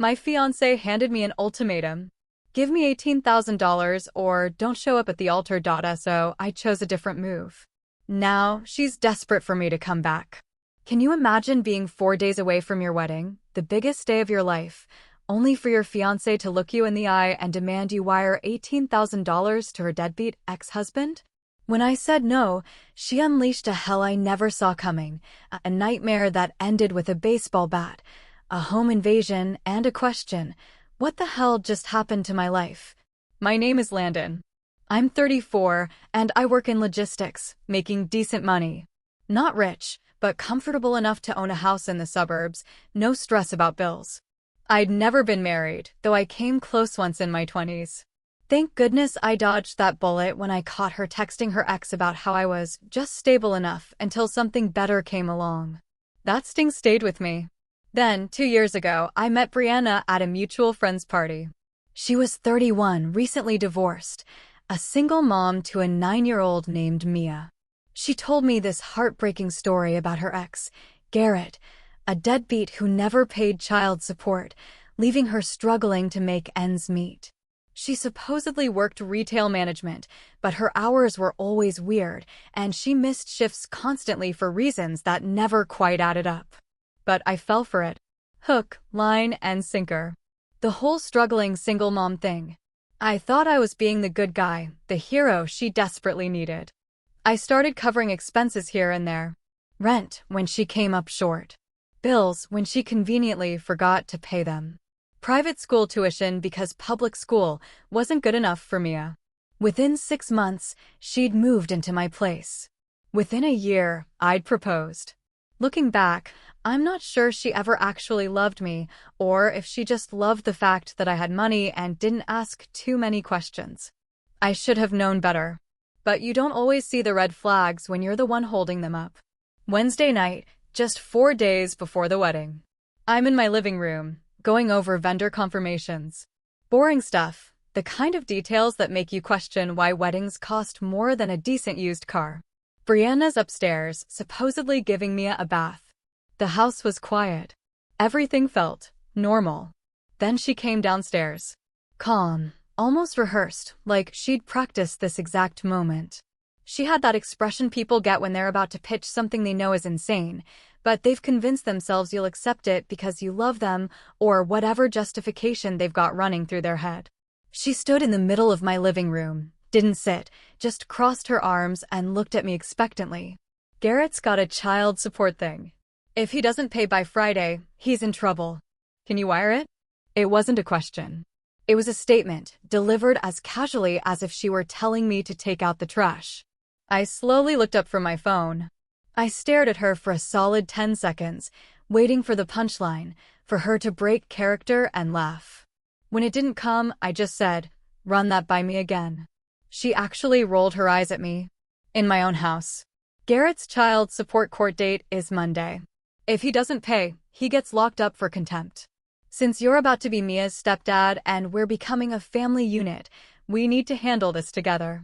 My fiancé handed me an ultimatum. Give me $18,000 or don't show up at the altar. So I chose a different move. Now, she's desperate for me to come back. Can you imagine being 4 days away from your wedding, the biggest day of your life, only for your fiancé to look you in the eye and demand you wire $18,000 to her deadbeat ex-husband? When I said no, she unleashed a hell I never saw coming, a nightmare that ended with a baseball bat, a home invasion, and a question: what the hell just happened to my life? My name is Landon. I'm 34, and I work in logistics, making decent money. Not rich, but comfortable enough to own a house in the suburbs, no stress about bills. I'd never been married, though I came close once in my 20s. Thank goodness I dodged that bullet when I caught her texting her ex about how I was just stable enough until something better came along. That sting stayed with me. Then, 2 years ago, I met Brianna at a mutual friend's party. She was 31, recently divorced, a single mom to a 9-year-old named Mia. She told me this heartbreaking story about her ex, Garrett, a deadbeat who never paid child support, leaving her struggling to make ends meet. She supposedly worked retail management, but her hours were always weird, and she missed shifts constantly for reasons that never quite added up. But I fell for it. Hook, line, and sinker. The whole struggling single mom thing. I thought I was being the good guy, the hero she desperately needed. I started covering expenses here and there. Rent when she came up short. Bills when she conveniently forgot to pay them. Private school tuition because public school wasn't good enough for Mia. Within 6 months, she'd moved into my place. Within a year, I'd proposed. Looking back, I'm not sure she ever actually loved me, or if she just loved the fact that I had money and didn't ask too many questions. I should have known better. But you don't always see the red flags when you're the one holding them up. Wednesday night, just 4 days before the wedding. I'm in my living room, going over vendor confirmations. Boring stuff, the kind of details that make you question why weddings cost more than a decent used car. Brianna's upstairs, supposedly giving Mia a bath. The house was quiet. Everything felt normal. Then she came downstairs. Calm, almost rehearsed, like she'd practiced this exact moment. She had that expression people get when they're about to pitch something they know is insane, but they've convinced themselves you'll accept it because you love them, or whatever justification they've got running through their head. She stood in the middle of my living room, didn't sit, just crossed her arms and looked at me expectantly. Garrett's got a child support thing. If he doesn't pay by Friday, he's in trouble. Can you wire it? It wasn't a question. It was a statement, delivered as casually as if she were telling me to take out the trash. I slowly looked up from my phone. I stared at her for a solid 10 seconds, waiting for the punchline, for her to break character and laugh. When it didn't come, I just said, "Run that by me again." She actually rolled her eyes at me. In my own house. Garrett's child support court date is Monday. If he doesn't pay, he gets locked up for contempt. Since you're about to be Mia's stepdad and we're becoming a family unit, we need to handle this together.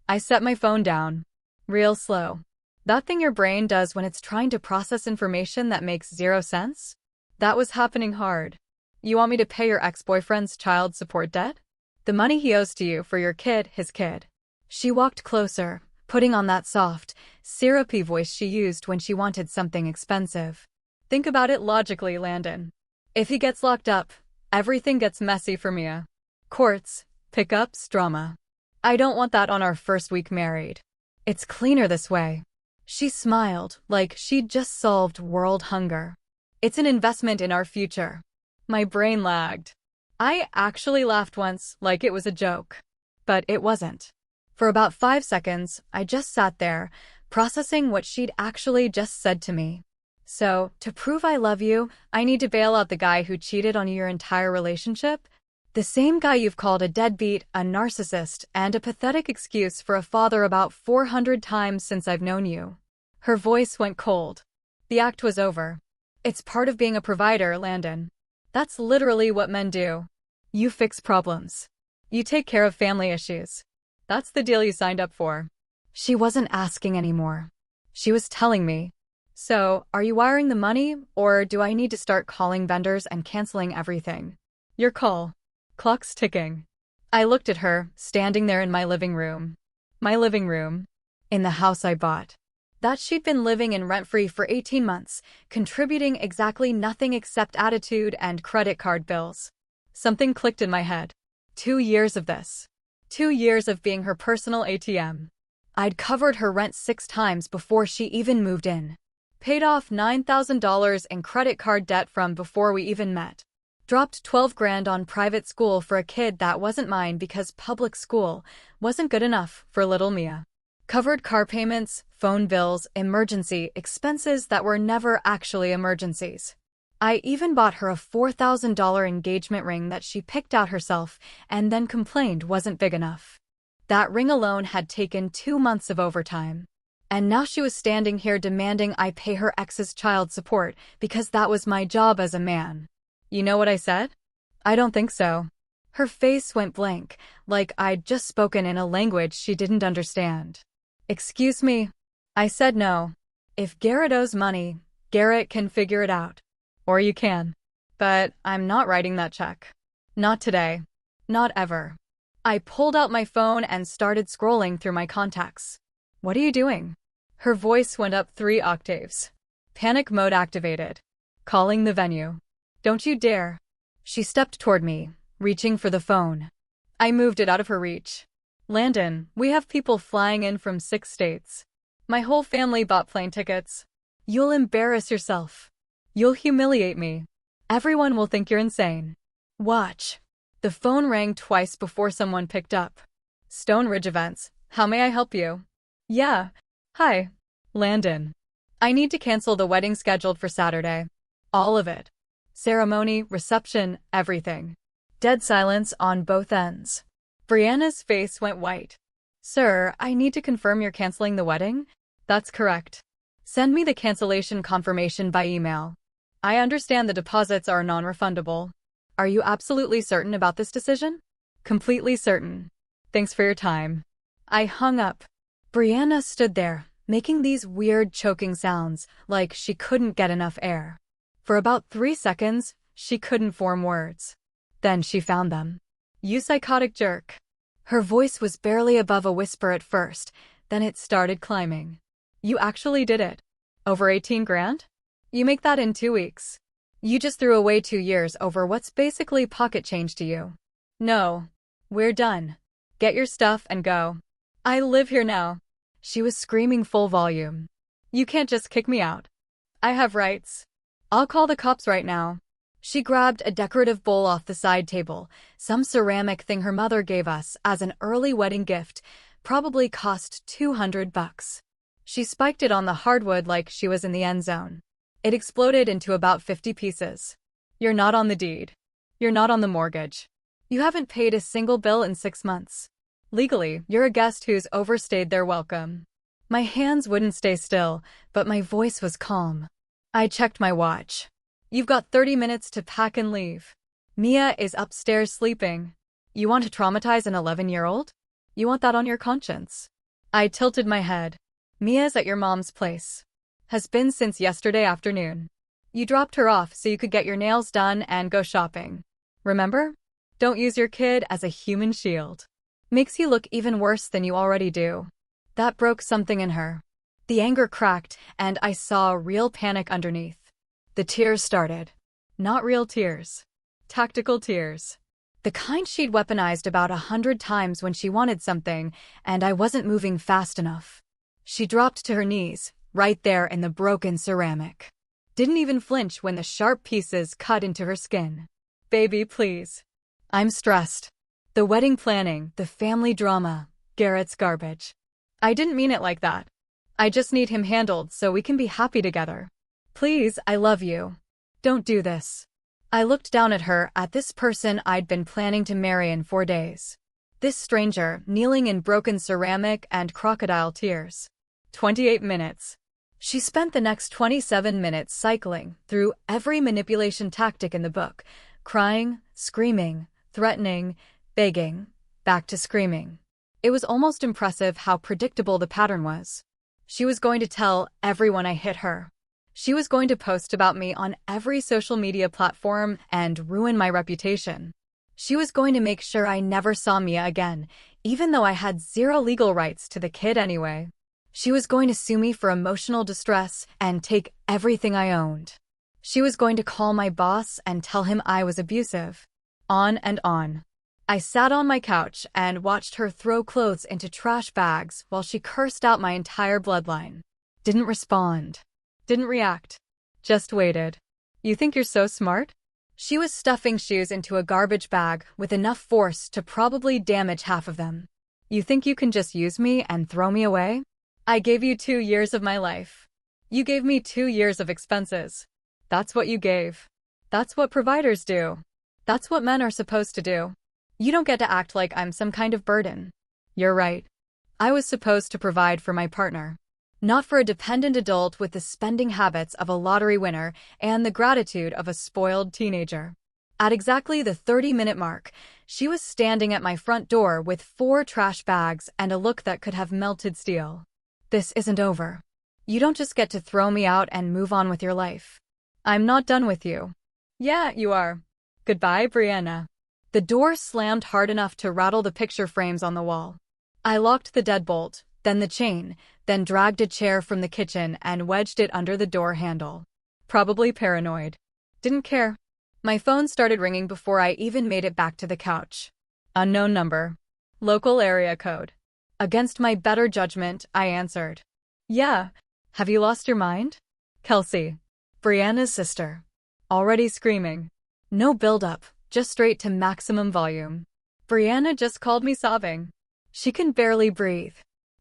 I set my phone down. Real slow. That thing your brain does when it's trying to process information that makes zero sense? That was happening hard. You want me to pay your ex-boyfriend's child support debt? The money he owes to you for your kid, his kid. She walked closer, putting on that soft, syrupy voice she used when she wanted something expensive. Think about it logically, Landon. If he gets locked up, everything gets messy for Mia. Courts, pickups, drama. I don't want that on our first week married. It's cleaner this way. She smiled, like she'd just solved world hunger. It's an investment in our future. My brain lagged. I actually laughed once, like it was a joke. But it wasn't. For about 5 seconds, I just sat there, processing what she'd actually just said to me. So, to prove I love you, I need to bail out the guy who cheated on your entire relationship? The same guy you've called a deadbeat, a narcissist, and a pathetic excuse for a father about 400 times since I've known you. Her voice went cold. The act was over. It's part of being a provider, Landon. That's literally what men do. You fix problems. You take care of family issues. That's the deal you signed up for. She wasn't asking anymore. She was telling me. So, are you wiring the money, or do I need to start calling vendors and canceling everything? Your call. Clock's ticking. I looked at her, standing there in my living room. My living room. In the house I bought. That she'd been living in rent-free for 18 months, contributing exactly nothing except attitude and credit card bills. Something clicked in my head. 2 years of this. 2 years of being her personal ATM. I'd covered her rent 6 times before she even moved in. Paid off $9,000 in credit card debt from before we even met. Dropped 12 grand on private school for a kid that wasn't mine because public school wasn't good enough for little Mia. Covered car payments, phone bills, emergency expenses that were never actually emergencies. I even bought her a $4,000 engagement ring that she picked out herself and then complained wasn't big enough. That ring alone had taken 2 months of overtime. And now she was standing here demanding I pay her ex's child support because that was my job as a man. You know what I said? I don't think so. Her face went blank, like I'd just spoken in a language she didn't understand. Excuse me? I said no. If Garrett owes money, Garrett can figure it out. Or you can. But I'm not writing that check. Not today. Not ever. I pulled out my phone and started scrolling through my contacts. What are you doing? Her voice went up 3 octaves. Panic mode activated. Calling the venue. Don't you dare. She stepped toward me, reaching for the phone. I moved it out of her reach. Landon, we have people flying in from 6 states. My whole family bought plane tickets. You'll embarrass yourself. You'll humiliate me. Everyone will think you're insane. Watch. The phone rang twice before someone picked up. Stone Ridge Events. How may I help you? Yeah. Hi. Landon. I need to cancel the wedding scheduled for Saturday. All of it. Ceremony, reception, everything. Dead silence on both ends. Brianna's face went white. Sir, I need to confirm you're canceling the wedding? That's correct. Send me the cancellation confirmation by email. I understand the deposits are non-refundable. Are you absolutely certain about this decision? Completely certain. Thanks for your time. I hung up. Brianna stood there, making these weird choking sounds, like she couldn't get enough air. For about 3 seconds, she couldn't form words. Then she found them. You psychotic jerk. Her voice was barely above a whisper at first, then it started climbing. You actually did it. Over 18 grand? You make that in 2 weeks. You just threw away 2 years over what's basically pocket change to you. No. We're done. Get your stuff and go. I live here now. She was screaming full volume. You can't just kick me out. I have rights. I'll call the cops right now. She grabbed a decorative bowl off the side table, some ceramic thing her mother gave us as an early wedding gift, probably cost $200. She spiked it on the hardwood like she was in the end zone. It exploded into about 50 pieces. You're not on the deed. You're not on the mortgage. You haven't paid a single bill in 6 months. Legally, you're a guest who's overstayed their welcome. My hands wouldn't stay still, but my voice was calm. I checked my watch. You've got 30 minutes to pack and leave. Mia is upstairs sleeping. You want to traumatize an 11-year-old? You want that on your conscience? I tilted my head. Mia's at your mom's place. Has been since yesterday afternoon. You dropped her off so you could get your nails done and go shopping. Remember? Don't use your kid as a human shield. Makes you look even worse than you already do. That broke something in her. The anger cracked, and I saw real panic underneath. The tears started. Not real tears. Tactical tears. The kind she'd weaponized about 100 times when she wanted something, and I wasn't moving fast enough. She dropped to her knees, right there in the broken ceramic. Didn't even flinch when the sharp pieces cut into her skin. Baby, please. I'm stressed. The wedding planning, the family drama, Garrett's garbage. I didn't mean it like that. I just need him handled so we can be happy together. Please, I love you. Don't do this. I looked down at her, at this person I'd been planning to marry in 4 days. This stranger, kneeling in broken ceramic and crocodile tears. 28 minutes. She spent the next 27 minutes cycling through every manipulation tactic in the book, crying, screaming, threatening, begging, back to screaming. It was almost impressive how predictable the pattern was. She was going to tell everyone I hit her. She was going to post about me on every social media platform and ruin my reputation. She was going to make sure I never saw Mia again, even though I had zero legal rights to the kid anyway. She was going to sue me for emotional distress and take everything I owned. She was going to call my boss and tell him I was abusive. On and on. I sat on my couch and watched her throw clothes into trash bags while she cursed out my entire bloodline. Didn't respond. Didn't react. Just waited. You think you're so smart? She was stuffing shoes into a garbage bag with enough force to probably damage half of them. You think you can just use me and throw me away? I gave you 2 years of my life. You gave me 2 years of expenses. That's what you gave. That's what providers do. That's what men are supposed to do. You don't get to act like I'm some kind of burden. You're right. I was supposed to provide for my partner. Not for a dependent adult with the spending habits of a lottery winner and the gratitude of a spoiled teenager. At exactly the 30-minute mark, she was standing at my front door with 4 trash bags and a look that could have melted steel. This isn't over. You don't just get to throw me out and move on with your life. I'm not done with you. Yeah, you are. Goodbye, Brianna. The door slammed hard enough to rattle the picture frames on the wall. I locked the deadbolt, then the chain, then dragged a chair from the kitchen and wedged it under the door handle. Probably paranoid. Didn't care. My phone started ringing before I even made it back to the couch. Unknown number. Local area code. Against my better judgment, I answered. Yeah. Have you lost your mind? Kelsey. Brianna's sister. Already screaming. No build-up, just straight to maximum volume. Brianna just called me sobbing. She can barely breathe.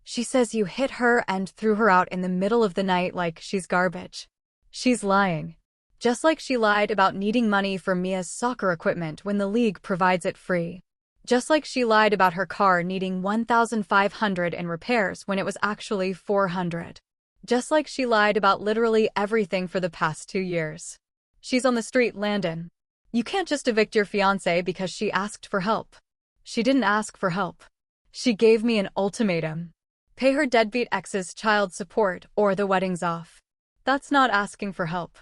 She says you hit her and threw her out in the middle of the night like she's garbage. She's lying. Just like she lied about needing money for Mia's soccer equipment when the league provides it free. Just like she lied about her car needing $1,500 in repairs when it was actually $400. Just like she lied about literally everything for the past 2 years. She's on the street, Landon. You can't just evict your fiancée because she asked for help. She didn't ask for help. She gave me an ultimatum. Pay her deadbeat ex's child support or the wedding's off. That's not asking for help.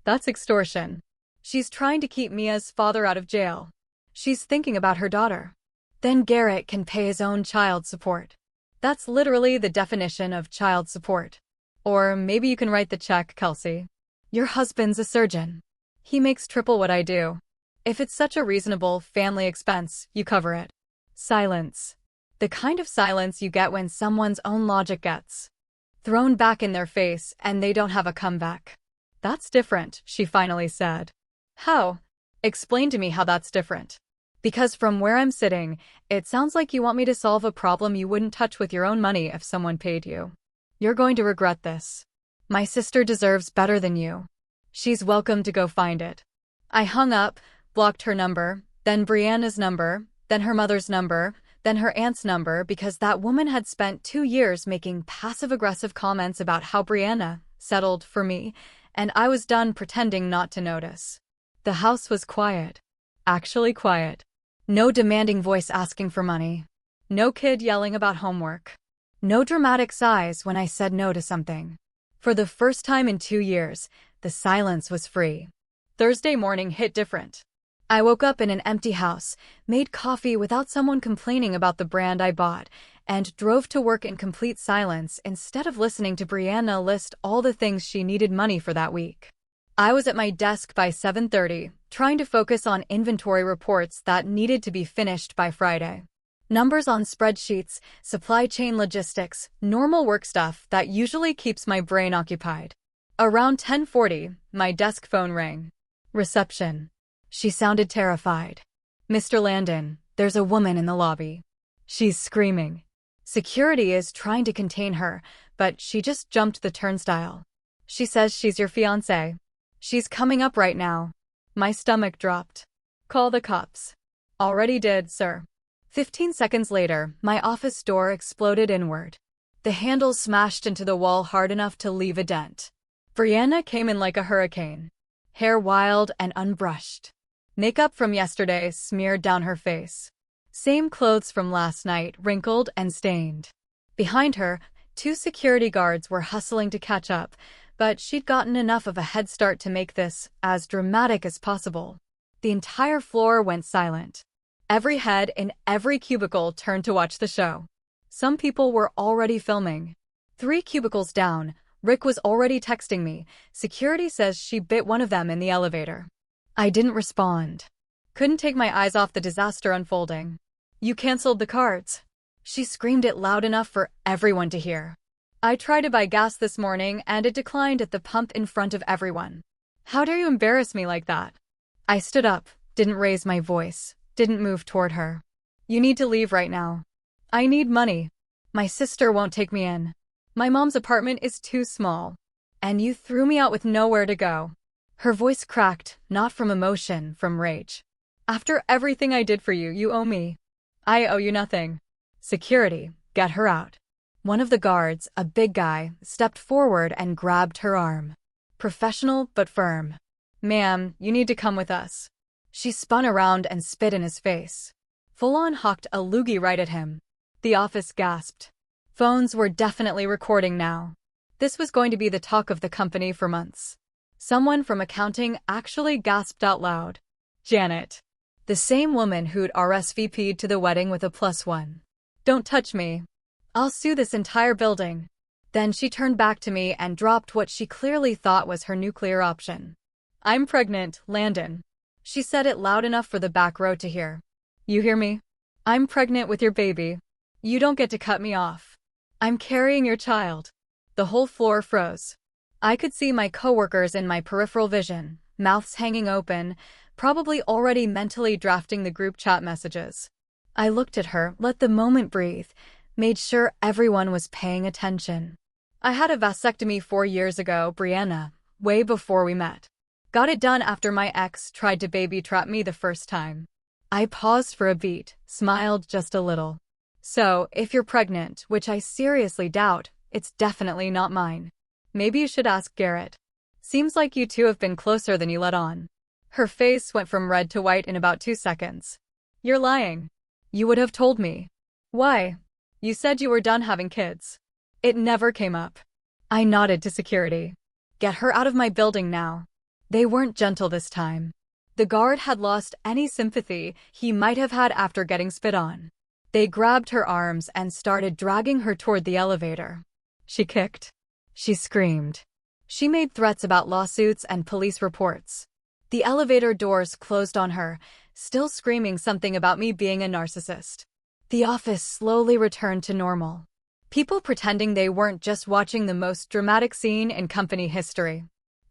That's extortion. She's trying to keep Mia's father out of jail. She's thinking about her daughter. Then Garrett can pay his own child support. That's literally the definition of child support. Or maybe you can write the check, Kelsey. Your husband's a surgeon. He makes triple what I do. If it's such a reasonable family expense, you cover it. Silence. The kind of silence you get when someone's own logic gets thrown back in their face and they don't have a comeback. That's different, she finally said. How? Explain to me how that's different. Because from where I'm sitting, it sounds like you want me to solve a problem you wouldn't touch with your own money if someone paid you. You're going to regret this. My sister deserves better than you. She's welcome to go find it. I hung up, blocked her number, then Brianna's number, then her mother's number, then her aunt's number because that woman had spent 2 years making passive-aggressive comments about how Brianna settled for me, and I was done pretending not to notice. The house was quiet. Actually quiet. No demanding voice asking for money. No kid yelling about homework. No dramatic sighs when I said no to something. For the first time in 2 years, the silence was free. Thursday morning hit different. I woke up in an empty house, made coffee without someone complaining about the brand I bought, and drove to work in complete silence instead of listening to Brianna list all the things she needed money for that week. I was at my desk by 7:30, trying to focus on inventory reports that needed to be finished by Friday. Numbers on spreadsheets, supply chain logistics, normal work stuff that usually keeps my brain occupied. Around 10:40, my desk phone rang. Reception. She sounded terrified. Mr. Landon, there's a woman in the lobby. She's screaming. Security is trying to contain her, but she just jumped the turnstile. She says she's your fiancée. She's coming up right now. My stomach dropped. Call the cops. Already did, sir. 15 seconds later, my office door exploded inward. The handle smashed into the wall hard enough to leave a dent. Brianna came in like a hurricane. Hair wild and unbrushed. Makeup from yesterday smeared down her face. Same clothes from last night, wrinkled and stained. Behind her, 2 security guards were hustling to catch up, but she'd gotten enough of a head start to make this as dramatic as possible. The entire floor went silent. Every head in every cubicle turned to watch the show. Some people were already filming. 3 cubicles down, Rick was already texting me. Security says she bit one of them in the elevator. I didn't respond. Couldn't take my eyes off the disaster unfolding. You canceled the cards. She screamed it loud enough for everyone to hear. I tried to buy gas this morning and it declined at the pump in front of everyone. How dare you embarrass me like that? I stood up, didn't raise my voice, didn't move toward her. You need to leave right now. I need money. My sister won't take me in. My mom's apartment is too small. And you threw me out with nowhere to go. Her voice cracked, not from emotion, from rage. After everything I did for you, you owe me. I owe you nothing. Security, get her out. One of the guards, a big guy, stepped forward and grabbed her arm. Professional but firm. Ma'am, you need to come with us. She spun around and spit in his face. Full-on hucked a loogie right at him. The office gasped. Phones were definitely recording now. This was going to be the talk of the company for months. Someone from accounting actually gasped out loud. Janet. The same woman who'd RSVP'd to the wedding with a +1. Don't touch me. I'll sue this entire building. Then she turned back to me and dropped what she clearly thought was her nuclear option. I'm pregnant, Landon. She said it loud enough for the back row to hear. You hear me? I'm pregnant with your baby. You don't get to cut me off. I'm carrying your child. The whole floor froze. I could see my coworkers in my peripheral vision, mouths hanging open, probably already mentally drafting the group chat messages. I looked at her, let the moment breathe, made sure everyone was paying attention. I had a vasectomy 4 years ago, Brianna, way before we met. Got it done after my ex tried to baby trap me the first time. I paused for a beat, smiled just a little. So, if you're pregnant, which I seriously doubt, it's definitely not mine. Maybe you should ask Garrett. Seems like you two have been closer than you let on. Her face went from red to white in about 2 seconds. You're lying. You would have told me. Why? You said you were done having kids. It never came up. I nodded to security. Get her out of my building now. They weren't gentle this time. The guard had lost any sympathy he might have had after getting spit on. They grabbed her arms and started dragging her toward the elevator. She kicked. She screamed. She made threats about lawsuits and police reports. The elevator doors closed on her, still screaming something about me being a narcissist. The office slowly returned to normal. People pretending they weren't just watching the most dramatic scene in company history.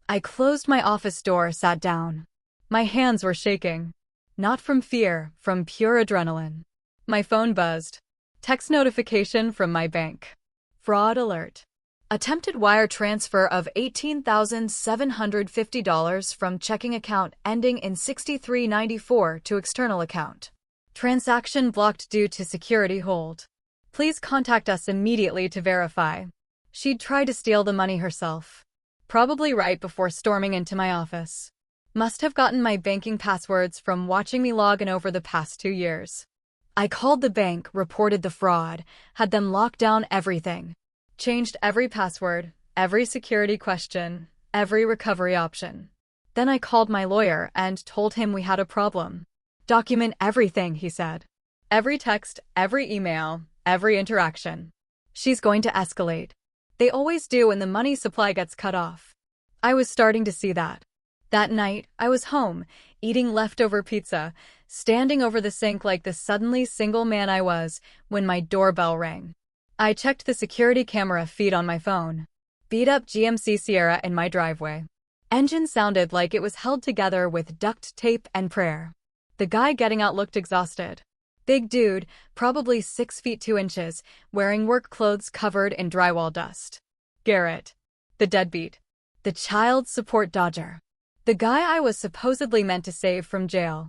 I closed my office door, sat down. My hands were shaking. Not from fear, from pure adrenaline. My phone buzzed. Text notification from my bank. Fraud alert. Attempted wire transfer of $18,750 from checking account ending in 6394 to external account. Transaction blocked due to security hold. Please contact us immediately to verify. She'd tried to steal the money herself. Probably right before storming into my office. Must have gotten my banking passwords from watching me log in over the past 2 years. I called the bank, reported the fraud, had them lock down everything. Changed every password, every security question, every recovery option. Then I called my lawyer and told him we had a problem. Document everything, he said. Every text, every email, every interaction. She's going to escalate. They always do when the money supply gets cut off. I was starting to see that. That night, I was home, eating leftover pizza, standing over the sink like the suddenly single man I was, when my doorbell rang. I checked the security camera feed on my phone. Beat-up GMC Sierra in my driveway. Engine sounded like it was held together with duct tape and prayer. The guy getting out looked exhausted. Big dude, probably 6 feet 2 inches, wearing work clothes covered in drywall dust. Garrett. The deadbeat. The child support dodger. The guy I was supposedly meant to save from jail.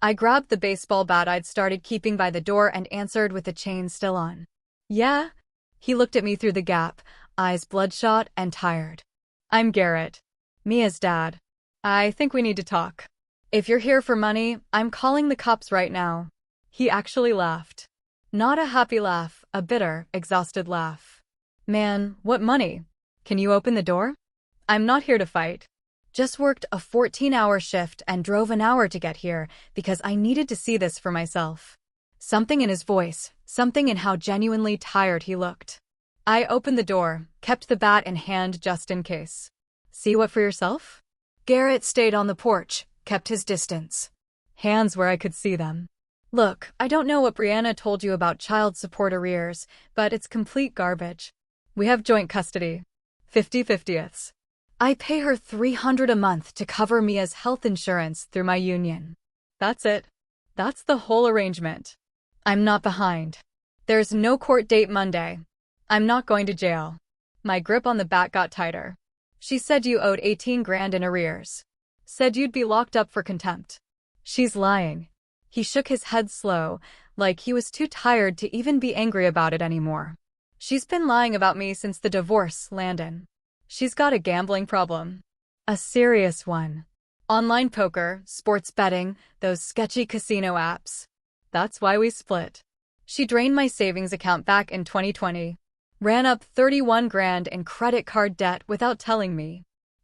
I grabbed the baseball bat I'd started keeping by the door and answered with the chain still on. Yeah? He looked at me through the gap, eyes bloodshot and tired. I'm Garrett. Mia's dad. I think we need to talk. If you're here for money, I'm calling the cops right now. He actually laughed. Not a happy laugh, a bitter, exhausted laugh. Man, what money? Can you open the door? I'm not here to fight. Just worked a 14-hour shift and drove an hour to get here because I needed to see this for myself. Something in his voice, something in how genuinely tired he looked. I opened the door, kept the bat in hand just in case. See what for yourself? Garrett stayed on the porch, kept his distance. Hands where I could see them. Look, I don't know what Brianna told you about child support arrears, but it's complete garbage. We have joint custody. 50/50ths. I pay her $300 a month to cover Mia's health insurance through my union. That's it. That's the whole arrangement. I'm not behind. There's no court date Monday. I'm not going to jail. My grip on the bat got tighter. She said you owed 18 grand in arrears. Said you'd be locked up for contempt. She's lying. He shook his head slow, like he was too tired to even be angry about it anymore. She's been lying about me since the divorce, Landon. She's got a gambling problem. A serious one. Online poker, sports betting, those sketchy casino apps. That's why we split. She drained my savings account back in 2020. Ran up 31 grand in credit card debt without telling me.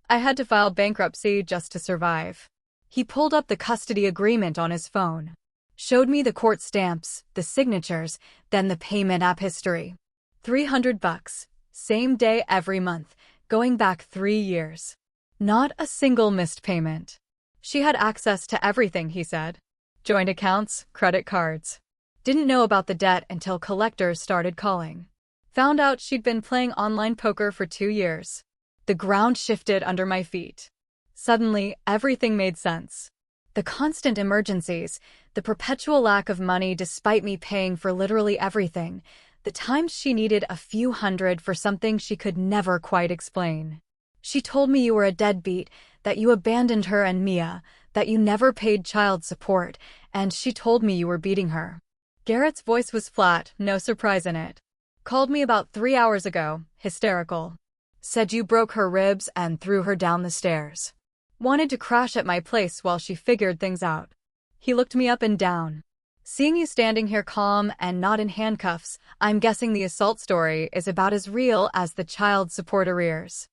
I had to file bankruptcy just to survive. He pulled up the custody agreement on his phone. Showed me the court stamps, the signatures, then the payment app history. $300. Same day every month, going back 3 years. Not a single missed payment. She had access to everything, he said. Joint accounts, credit cards. Didn't know about the debt until collectors started calling. Found out she'd been playing online poker for 2 years. The ground shifted under my feet. Suddenly, everything made sense. The constant emergencies, the perpetual lack of money despite me paying for literally everything, the times she needed a few hundred for something she could never quite explain. She told me you were a deadbeat, that you abandoned her and Mia, that you never paid child support, and she told me you were beating her. Garrett's voice was flat, no surprise in it. Called me about 3 hours ago, hysterical. Said you broke her ribs and threw her down the stairs. Wanted to crash at my place while she figured things out. He looked me up and down. Seeing you standing here calm and not in handcuffs, I'm guessing the assault story is about as real as the child support arrears.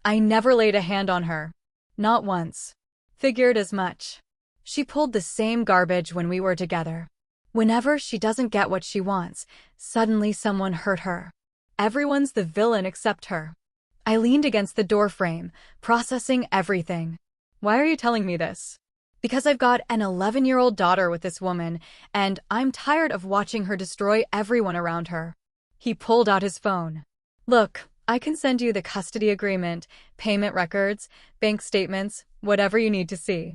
I never laid a hand on her. Not once. Figured as much. She pulled the same garbage when we were together. Whenever she doesn't get what she wants, suddenly someone hurt her. Everyone's the villain except her. I leaned against the doorframe, processing everything. Why are you telling me this? Because I've got an 11-year-old daughter with this woman, and I'm tired of watching her destroy everyone around her. He pulled out his phone. Look, I can send you the custody agreement, payment records, bank statements, whatever you need to see.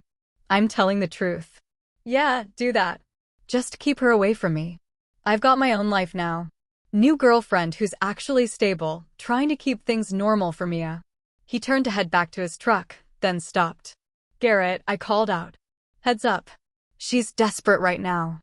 I'm telling the truth. Yeah, do that. Just keep her away from me. I've got my own life now. New girlfriend who's actually stable, trying to keep things normal for Mia. He turned to head back to his truck, then stopped. Garrett, I called out. Heads up. She's desperate right now.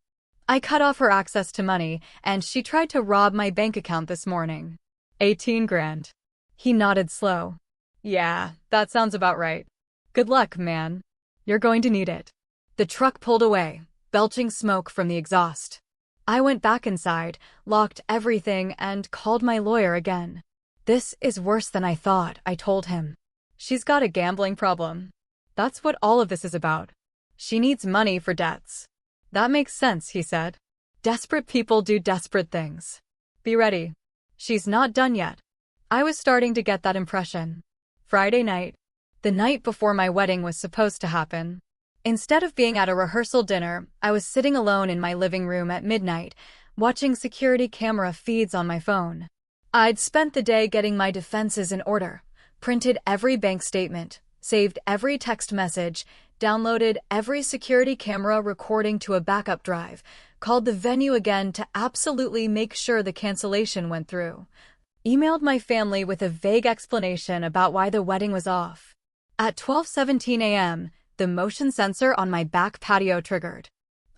I cut off her access to money, and she tried to rob my bank account this morning. 18 grand. He nodded slow. Yeah, that sounds about right. Good luck, man. You're going to need it. The truck pulled away, belching smoke from the exhaust. I went back inside, locked everything, and called my lawyer again. This is worse than I thought, I told him. She's got a gambling problem. That's what all of this is about. She needs money for debts. That makes sense, he said. Desperate people do desperate things. Be ready. She's not done yet. I was starting to get that impression. Friday night. The night before my wedding was supposed to happen. Instead of being at a rehearsal dinner, I was sitting alone in my living room at midnight, watching security camera feeds on my phone. I'd spent the day getting my defenses in order, printed every bank statement, saved every text message, downloaded every security camera recording to a backup drive, called the venue again to absolutely make sure the cancellation went through, emailed my family with a vague explanation about why the wedding was off. At 12:17 a.m., the motion sensor on my back patio triggered.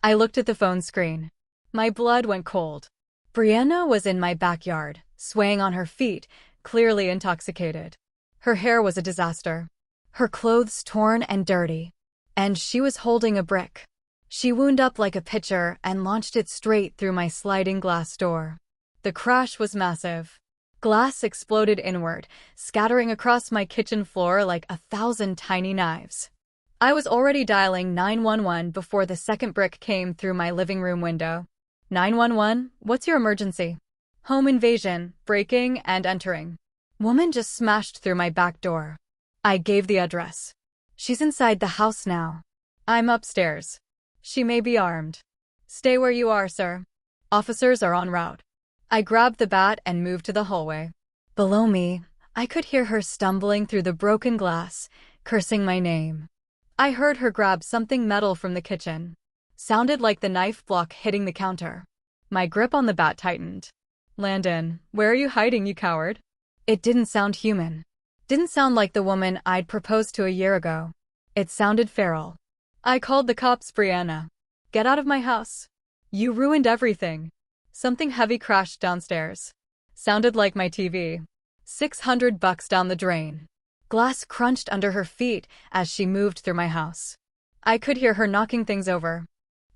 I looked at the phone screen. My blood went cold. Brianna was in my backyard, swaying on her feet, clearly intoxicated. Her hair was a disaster. Her clothes torn and dirty. And she was holding a brick. She wound up like a pitcher and launched it straight through my sliding glass door. The crash was massive. Glass exploded inward, scattering across my kitchen floor like 1,000 tiny knives. I was already dialing 911 before the second brick came through my living room window. 911, what's your emergency? Home invasion, breaking and entering. Woman just smashed through my back door. I gave the address. She's inside the house now. I'm upstairs. She may be armed. Stay where you are, sir. Officers are en route. I grabbed the bat and moved to the hallway. Below me, I could hear her stumbling through the broken glass, cursing my name. I heard her grab something metal from the kitchen. Sounded like the knife block hitting the counter. My grip on the bat tightened. Landon, where are you hiding, you coward? It didn't sound human. Didn't sound like the woman I'd proposed to a year ago. It sounded feral. I called the cops, Brianna. Get out of my house. You ruined everything. Something heavy crashed downstairs. Sounded like my TV. $600 down the drain. Glass crunched under her feet as she moved through my house. I could hear her knocking things over.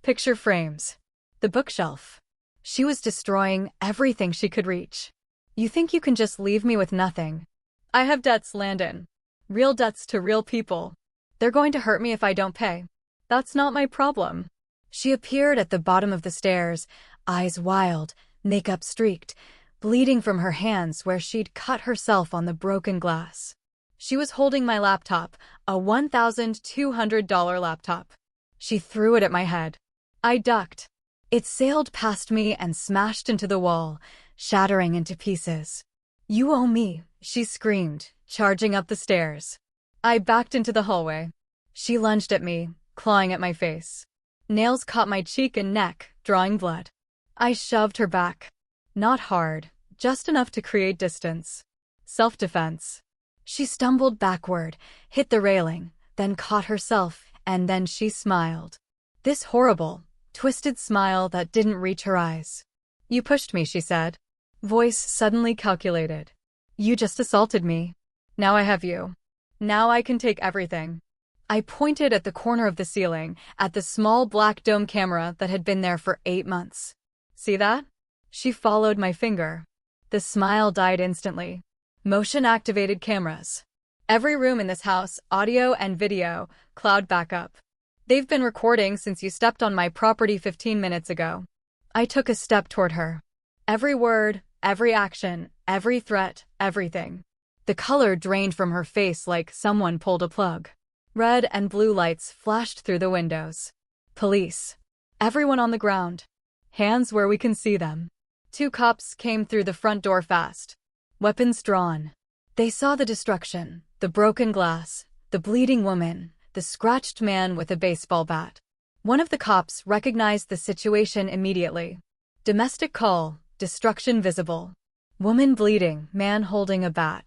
Picture frames. The bookshelf. She was destroying everything she could reach. You think you can just leave me with nothing? I have debts, Landon. Real debts to real people. They're going to hurt me if I don't pay. That's not my problem. She appeared at the bottom of the stairs, eyes wild, makeup streaked, bleeding from her hands where she'd cut herself on the broken glass. She was holding my laptop, a $1,200 laptop. She threw it at my head. I ducked. It sailed past me and smashed into the wall, shattering into pieces. You owe me, she screamed, charging up the stairs. I backed into the hallway. She lunged at me, clawing at my face. Nails caught my cheek and neck, drawing blood. I shoved her back. Not hard, just enough to create distance. Self-defense. She stumbled backward, hit the railing, then caught herself, and then she smiled. This horrible, twisted smile that didn't reach her eyes. You pushed me, she said. Voice suddenly calculated. You just assaulted me. Now I have you. Now I can take everything. I pointed at the corner of the ceiling, at the small black dome camera that had been there for 8 months. See that? She followed my finger. The smile died instantly. Motion-activated cameras. Every room in this house, audio and video, cloud backup. They've been recording since you stepped on my property 15 minutes ago. I took a step toward her. Every word, every action, every threat, everything. The color drained from her face like someone pulled a plug. Red and blue lights flashed through the windows. Police. Everyone on the ground. Hands where we can see them. 2 cops came through the front door fast. Weapons drawn. They saw the destruction, the broken glass, the bleeding woman, the scratched man with a baseball bat. One of the cops recognized the situation immediately. Domestic call, destruction visible. Woman bleeding, man holding a bat.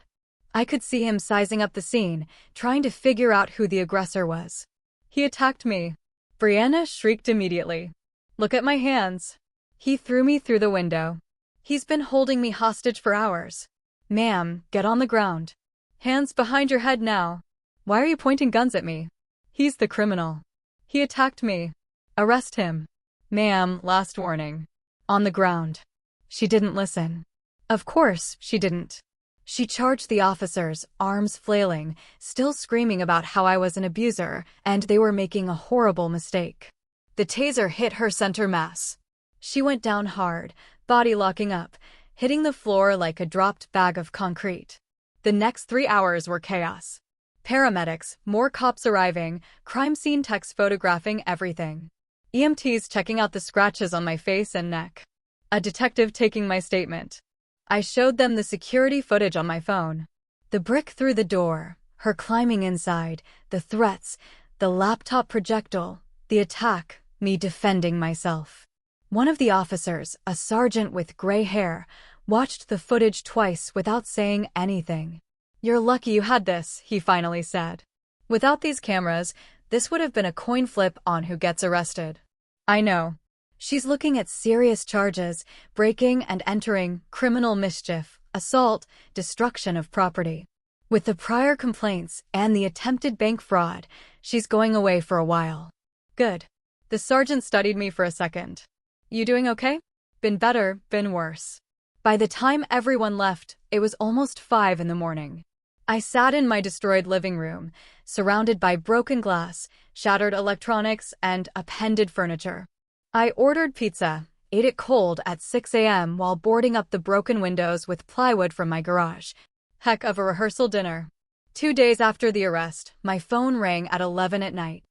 I could see him sizing up the scene, trying to figure out who the aggressor was. He attacked me. Brianna shrieked immediately. Look at my hands. He threw me through the window. He's been holding me hostage for hours. Ma'am, get on the ground. Hands behind your head now. Why are you pointing guns at me? He's the criminal. He attacked me. Arrest him. Ma'am, last warning. On the ground. She didn't listen. Of course, she didn't. She charged the officers, arms flailing, still screaming about how I was an abuser, and they were making a horrible mistake. The taser hit her center mass. She went down hard, body locking up, hitting the floor like a dropped bag of concrete. The next 3 hours were chaos. Paramedics, more cops arriving, crime scene techs photographing everything. EMTs checking out the scratches on my face and neck. A detective taking my statement. I showed them the security footage on my phone. The brick through the door, her climbing inside, the threats, the laptop projectile, the attack, me defending myself. One of the officers, a sergeant with gray hair, watched the footage twice without saying anything. You're lucky you had this, he finally said. Without these cameras, this would have been a coin flip on who gets arrested. I know. She's looking at serious charges, breaking and entering, criminal mischief, assault, destruction of property. With the prior complaints and the attempted bank fraud, she's going away for a while. Good. The sergeant studied me for a second. You doing okay? Been better, been worse. By the time everyone left, it was almost 5 in the morning. I sat in my destroyed living room, surrounded by broken glass, shattered electronics, and appended furniture. I ordered pizza, ate it cold at 6 a.m. while boarding up the broken windows with plywood from my garage. Heck of a rehearsal dinner. 2 days after the arrest, my phone rang at 11 at night.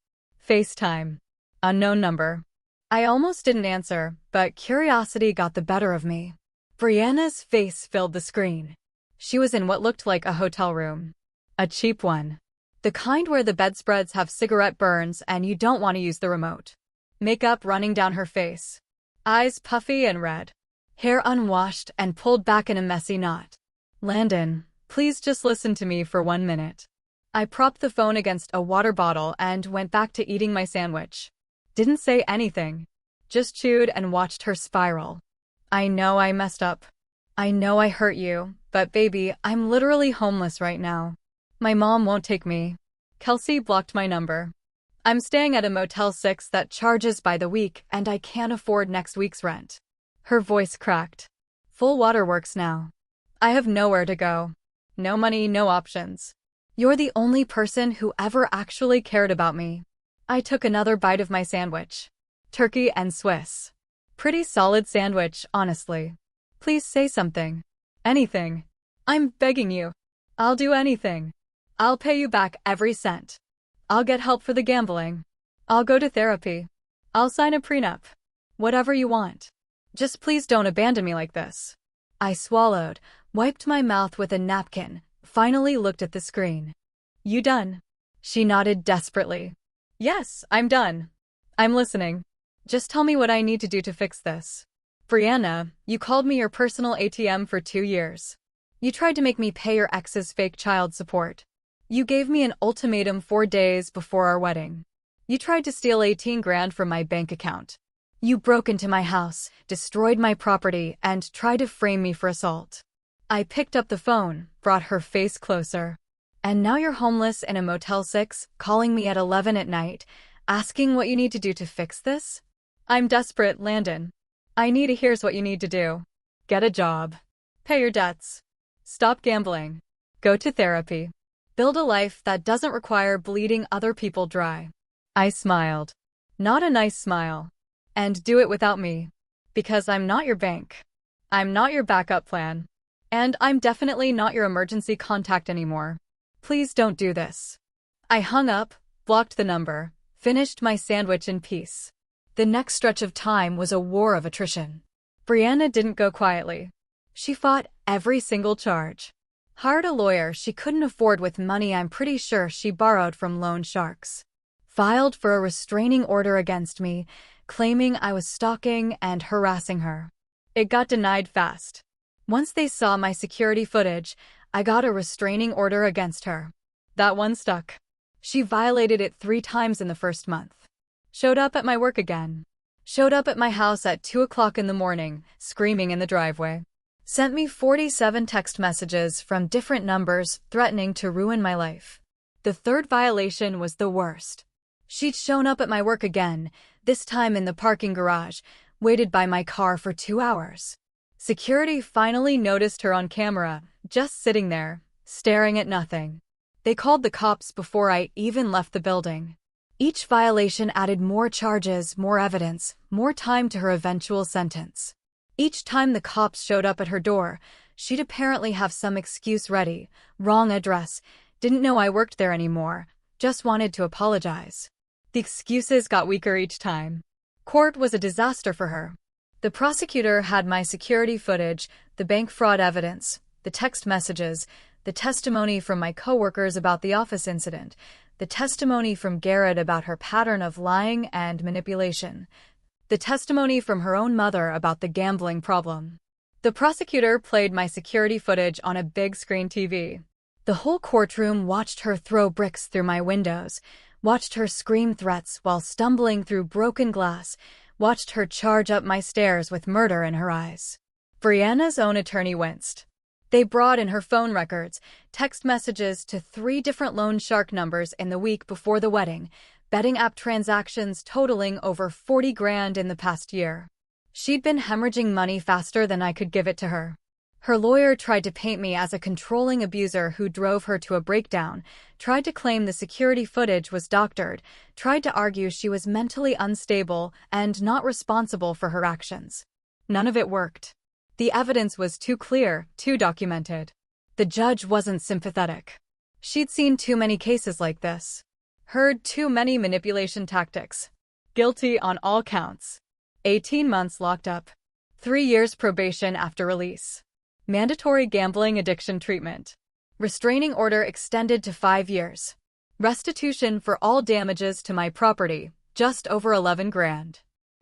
FaceTime. Unknown number. I almost didn't answer, but curiosity got the better of me. Brianna's face filled the screen. She was in what looked like a hotel room. A cheap one. The kind where the bedspreads have cigarette burns and you don't want to use the remote. Makeup running down her face. Eyes puffy and red. Hair unwashed and pulled back in a messy knot. Landon, please just listen to me for 1 minute. I propped the phone against a water bottle and went back to eating my sandwich. Didn't say anything. Just chewed and watched her spiral. I know I messed up. I know I hurt you, but baby, I'm literally homeless right now. My mom won't take me. Kelsey blocked my number. I'm staying at a Motel 6 that charges by the week and I can't afford next week's rent. Her voice cracked. Full waterworks now. I have nowhere to go. No money, no options. You're the only person who ever actually cared about me. I took another bite of my sandwich. Turkey and Swiss. Pretty solid sandwich, honestly. Please say something. Anything. I'm begging you. I'll do anything. I'll pay you back every cent. I'll get help for the gambling. I'll go to therapy. I'll sign a prenup. Whatever you want. Just please don't abandon me like this. I swallowed, wiped my mouth with a napkin, finally looked at the screen. You done? She nodded desperately. Yes, I'm done. I'm listening. Just tell me what I need to do to fix this. Brianna, you called me your personal ATM for 2 years. You tried to make me pay your ex's fake child support. You gave me an ultimatum 4 days before our wedding. You tried to steal 18 grand from my bank account. You broke into my house, destroyed my property, and tried to frame me for assault. I picked up the phone, brought her face closer. And now you're homeless in a Motel 6, calling me at 11 at night, asking what you need to do to fix this? I'm desperate, Landon. I need to here's what you need to do. Get a job. Pay your debts. Stop gambling. Go to therapy. Build a life that doesn't require bleeding other people dry. I smiled. Not a nice smile. And do it without me. Because I'm not your bank. I'm not your backup plan. And I'm definitely not your emergency contact anymore. Please don't do this. I hung up, blocked the number, finished my sandwich in peace. The next stretch of time was a war of attrition. Brianna didn't go quietly. She fought every single charge. Hired a lawyer she couldn't afford with money I'm pretty sure she borrowed from loan sharks. Filed for a restraining order against me, claiming I was stalking and harassing her. It got denied fast. Once they saw my security footage, I got a restraining order against her. That one stuck. She violated it 3 times in the first month. Showed up at my work again. Showed up at my house at 2 o'clock in the morning, screaming in the driveway. Sent me 47 text messages from different numbers threatening to ruin my life. The 3rd violation was the worst. She'd shown up at my work again, this time in the parking garage, waited by my car for 2 hours. Security finally noticed her on camera, just sitting there, staring at nothing. They called the cops before I even left the building. Each violation added more charges, more evidence, more time to her eventual sentence. Each time the cops showed up at her door, she'd apparently have some excuse ready, wrong address, didn't know I worked there anymore, just wanted to apologize. The excuses got weaker each time. Court was a disaster for her. The prosecutor had my security footage, the bank fraud evidence, the text messages, the testimony from my coworkers about the office incident, the testimony from Garrett about her pattern of lying and manipulation, the testimony from her own mother about the gambling problem. The prosecutor played my security footage on a big screen TV. The whole courtroom watched her throw bricks through my windows, watched her scream threats while stumbling through broken glass, watched her charge up my stairs with murder in her eyes. Brianna's own attorney winced. They brought in her phone records, text messages to 3 different loan shark numbers in the week before the wedding, betting app transactions totaling over 40 grand in the past year. She'd been hemorrhaging money faster than I could give it to her. Her lawyer tried to paint me as a controlling abuser who drove her to a breakdown, tried to claim the security footage was doctored, tried to argue she was mentally unstable and not responsible for her actions. None of it worked. The evidence was too clear, too documented. The judge wasn't sympathetic. She'd seen too many cases like this. Heard too many manipulation tactics. Guilty on all counts. 18 months locked up. 3 years probation after release. Mandatory gambling addiction treatment. Restraining order extended to 5 years. Restitution for all damages to my property, just over 11 grand.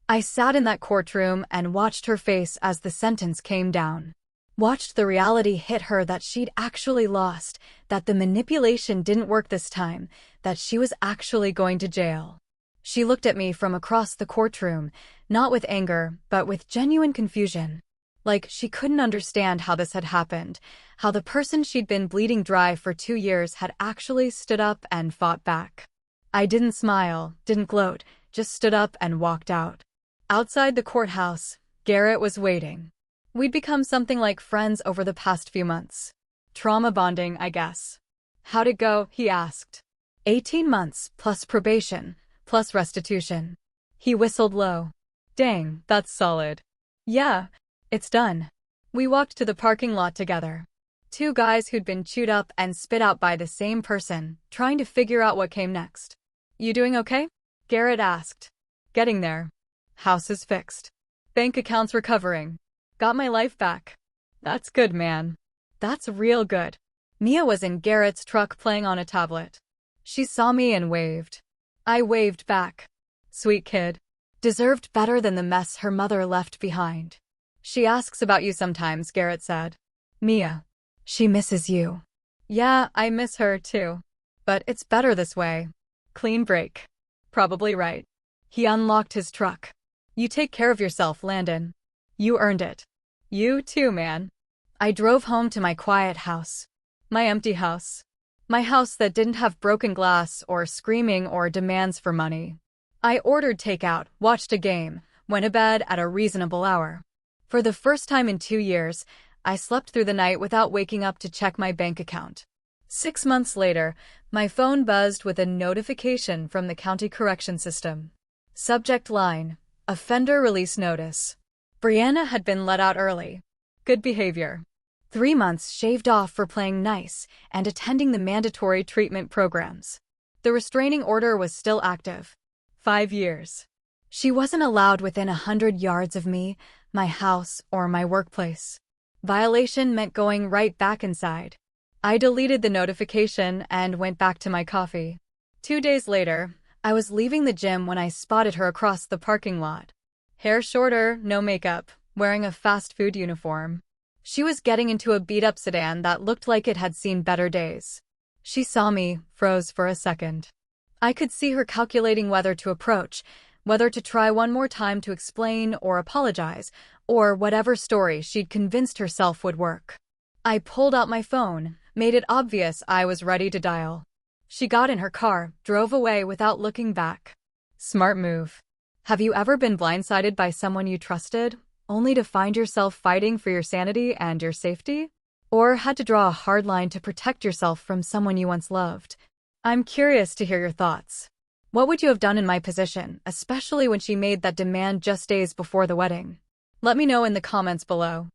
I sat in that courtroom and watched her face as the sentence came down. Watched the reality hit her that she'd actually lost, that the manipulation didn't work this time, that she was actually going to jail. She looked at me from across the courtroom, not with anger, but with genuine confusion. Like she couldn't understand how this had happened, how the person she'd been bleeding dry for 2 years had actually stood up and fought back. I didn't smile, didn't gloat, just stood up and walked out. Outside the courthouse, Garrett was waiting. We'd become something like friends over the past few months. Trauma bonding, I guess. How'd it go? He asked. 18 months, plus probation, plus restitution. He whistled low. Dang, that's solid. Yeah. It's done. We walked to the parking lot together. 2 guys who'd been chewed up and spit out by the same person, trying to figure out what came next. You doing okay? Garrett asked. Getting there. House is fixed. Bank accounts recovering. Got my life back. That's good, man. That's real good. Mia was in Garrett's truck playing on a tablet. She saw me and waved. I waved back. Sweet kid. Deserved better than the mess her mother left behind. She asks about you sometimes, Garrett said. Mia. She misses you. Yeah, I miss her too. But it's better this way. Clean break. Probably right. He unlocked his truck. You take care of yourself, Landon. You earned it. You too, man. I drove home to my quiet house. My empty house. My house that didn't have broken glass or screaming or demands for money. I ordered takeout, watched a game, went to bed at a reasonable hour. For the first time in 2 years, I slept through the night without waking up to check my bank account. 6 months later, my phone buzzed with a notification from the county correction system. Subject line, offender release notice. Brianna had been let out early. Good behavior. 3 months shaved off for playing nice and attending the mandatory treatment programs. The restraining order was still active. 5 years. She wasn't allowed within 100 yards of me, my house, or my workplace. Violation meant going right back inside. I deleted the notification and went back to my coffee. 2 days later, I was leaving the gym when I spotted her across the parking lot. Hair shorter, no makeup, wearing a fast food uniform. She was getting into a beat-up sedan that looked like it had seen better days. She saw me, froze for a second. I could see her calculating whether to approach, whether to try one more time to explain or apologize, or whatever story she'd convinced herself would work. I pulled out my phone, made it obvious I was ready to dial. She got in her car, drove away without looking back. Smart move. Have you ever been blindsided by someone you trusted, only to find yourself fighting for your sanity and your safety? Or had to draw a hard line to protect yourself from someone you once loved? I'm curious to hear your thoughts. What would you have done in my position, especially when she made that demand just days before the wedding? Let me know in the comments below.